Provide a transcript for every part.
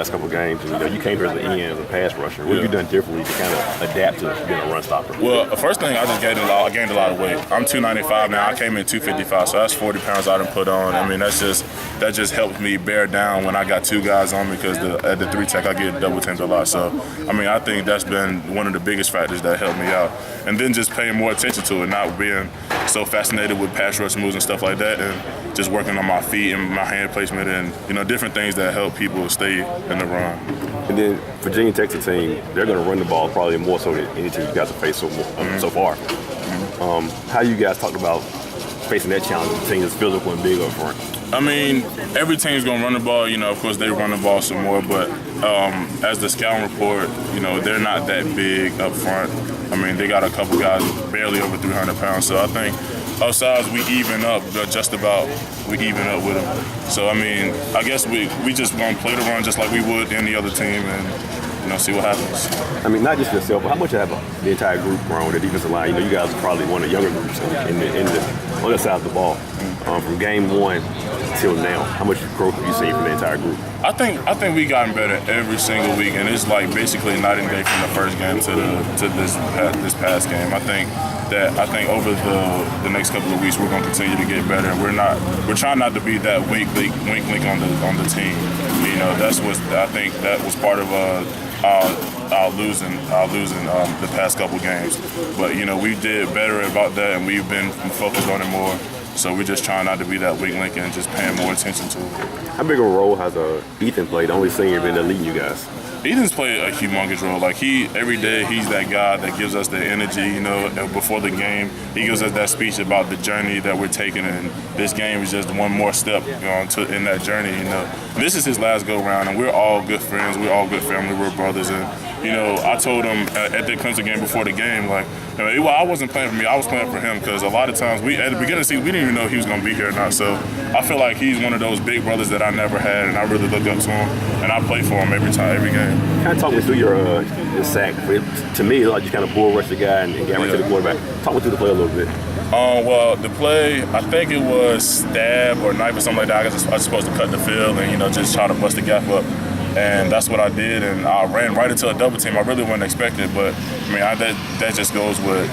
last couple of games, and you came here at the end as a pass rusher. What have you done differently to kind of adapt to being a run stopper? Well, the first thing, I just gained a lot of weight. I'm 295 now. I came in 255, so that's 40 pounds I done put on. I mean, that just helps me bear down when I got two guys on me, because at the 3 tech I get double teamed a lot. So, I mean, I think that's been one of the biggest factors that helped me out. And then just paying more attention to it, not being so fascinated with pass rush moves and stuff like that, and just working on my feet and my hand placement and, different things that help people stay in the run. And then Virginia Tech's a team, they're going to run the ball probably more so than any team you guys have faced so far. How you guys talked about facing that challenge, the team that's physical and big up front? I mean, every team's going to run the ball. Of course, they run the ball some more, but as the scouting report, they're not that big up front. I mean, they got a couple guys barely over 300 pounds, so I think outside we even up, just about we even up with them. So, I mean, I guess we just going to play the run just like we would any other team and, see what happens. I mean, not just yourself, but how much have the entire group grown, the defensive line? You guys are probably one of the younger groups in the other side of the ball. From game one till now, how much growth have you seen from the entire group? I think we gotten better every single week, and it's like basically night and day from the first game to this past game. I think over the next couple of weeks we're going to continue to get better, and we're trying not to be that wink link on the team. I think that was part of our losing the past couple games. But we did better about that, and we've been focused on it more. So we're just trying not to be that weak link and just paying more attention to it. How big a role has Ethan played, the only senior been leading you guys? Ethan's played a humongous role. Like every day he's that guy that gives us the energy, before the game. He gives us that speech about the journey that we're taking, and this game is just one more step in that journey, This is his last go-round, and we're all good friends. We're all good family. We're brothers. And, I told him at the Clemson game before the game, I wasn't playing for me. I was playing for him, because a lot of times at the beginning of the season, we didn't even know if he was going to be here or not. So I feel like he's one of those big brothers that I never had, and I really look up to him, and I play for him every game. Kind of talk me through your sack. To me, like you kind of bull rush the guy and get right to the quarterback. Talk me through the play a little bit. Well, the play, I think it was stab or knife or something like that. I was supposed to cut the field and, just try to bust the gap up. And that's what I did, and I ran right into a double team. I really wasn't expecting, but I mean, that just goes with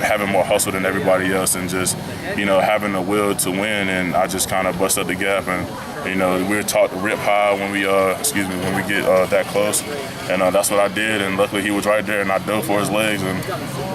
having more hustle than everybody else, and just having the will to win. And I just kind of bust up the gap, and we're taught to rip high when we get that close, and that's what I did. And luckily he was right there, and I dove for his legs and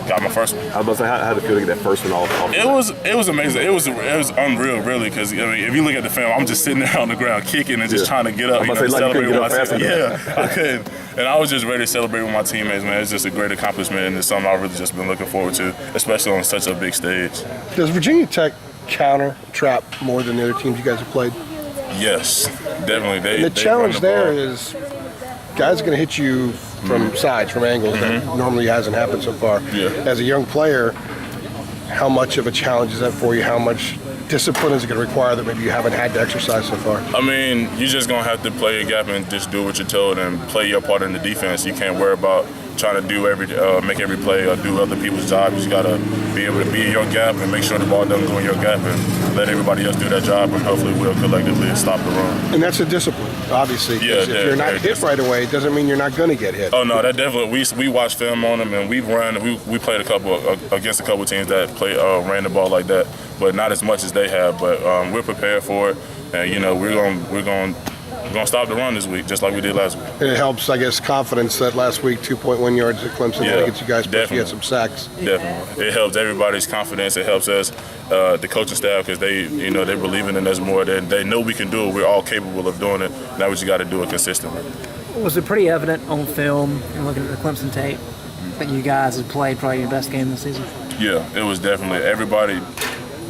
got my first one. I was about to say, how did it feel to get that first one off? It was amazing. It was unreal, really, because if you look at the film, I'm just sitting there on the ground kicking and just trying to get up. Celebrate with my team. Yeah, I couldn't. And I was just ready to celebrate with my teammates, man. It's just a great accomplishment, and it's something I've really just been looking forward to, especially on such a big stage. Does Virginia Tech counter trap more than the other teams you guys have played? Yes, definitely. The challenge there is guys are going to hit you from sides, from angles that normally hasn't happened so far. Yeah. As a young player, how much of a challenge is that for you? How much discipline is it going to require that maybe you haven't had to exercise so far? I mean, you're just going to have to play your gap and just do what you're told and play your part in the defense. You can't worry about trying to make every play or do other people's job. You just got to be able to be in your gap and make sure the ball doesn't go in your gap and let everybody else do their job, and hopefully we'll collectively stop the run. And that's a discipline, obviously. Yeah, if you're not hit right away, it doesn't mean you're not going to get hit. Oh, no, that definitely. We watch film on them, and we played against a couple teams that ran the ball like that, but not as much as they have. But we're prepared for it, and we're going to stop the run this week, just like we did last week. And it helps, I guess, confidence that last week 2.1 yards at Clemson gets you guys push. You get some sacks. Definitely, it helps everybody's confidence. It helps us, the coaching staff, because they believing in us more. They know we can do it. We're all capable of doing it. Now we just got to do it consistently. Was it pretty evident on film and looking at the Clemson tape that you guys had played probably your best game this season? Yeah, it was definitely everybody.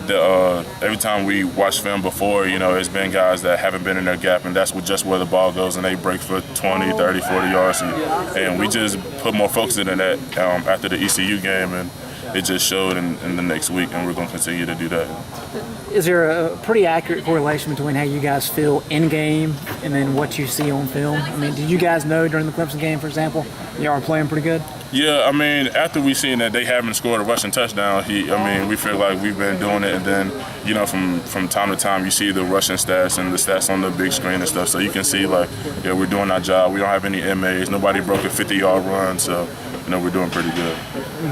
Every time we watch film before, it's been guys that haven't been in their gap, and that's just where the ball goes, and they break for 20, 30, 40 yards. And we just put more focus into that after the ECU game, and it just showed in the next week, and we're going to continue to do that. Is there a pretty accurate correlation between how you guys feel in game and then what you see on film? I mean, did you guys know during the Clemson game, for example, you are playing pretty good? Yeah, I mean, after we seen that they haven't scored a rushing touchdown, we feel like we've been doing it, and then, you know, from time to time, you see the rushing stats and the stats on the big screen and stuff, so you can see, like, yeah, we're doing our job. We don't have any MAs. Nobody broke a 50-yard run, so, you know, we're doing pretty good.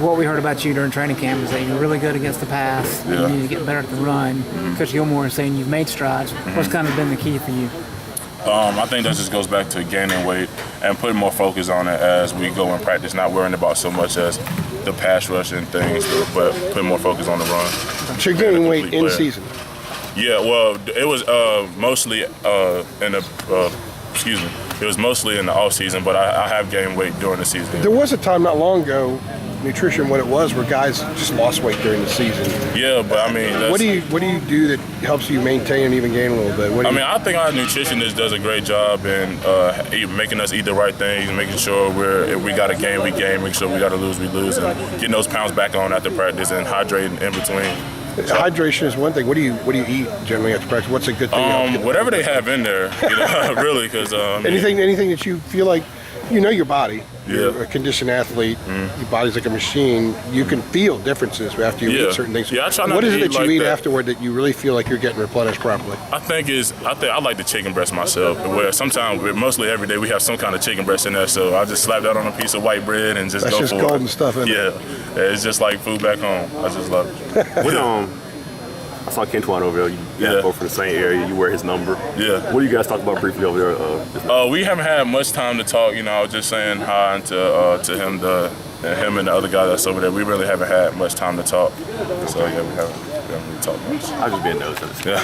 What we heard about you during training camp is that you're really good against the pass. Yeah. You need to get better at the run. Coach Gilmore is saying you've made strides. What's kind of been the key for you? I think that just goes back to gaining weight and putting more focus on it as we go in practice, not worrying about so much as the pass rush and things, but putting more focus on the run. So you're gaining weight in season? Yeah, well, it was mostly it was mostly in the off season, but I have gained weight during the season. There was a time not long ago, nutrition, what it was, where guys just lost weight during the season. Yeah, but I mean, what do you do that helps you maintain and even gain a little bit? I think our nutritionist does a great job in making us eat the right things, making sure if we got to gain, we gain, making sure we got to lose, we lose, and getting those pounds back on after practice and hydrating in between. Hydration is one thing. What do you eat generally after practice? What's a good thing? Whatever they have in there, you know, really, because anything that you feel like, you know, your body. Yeah. You're a conditioned athlete. Your body's like a machine. You can feel differences after you eat certain things. Yeah, I try not what to is it that you like eat that. afterward that you really feel like you're getting replenished properly? I like the chicken breast myself. Where sometimes, mostly every day, we have some kind of chicken breast in there. So I just slap that on a piece of white bread and just That's go just for it. golden stuff, isn't it? Yeah, it's just like food back home. I just love it. I saw Kentuan over there. You guys both from the same area. You wear his number. Yeah. What do you guys talk about briefly over there? We haven't had much time to talk. You know, I was just saying hi to him, him and the other guy that's over there. We really haven't had much time to talk. So yeah, we haven't really talked much. I was just being nosy. Yeah.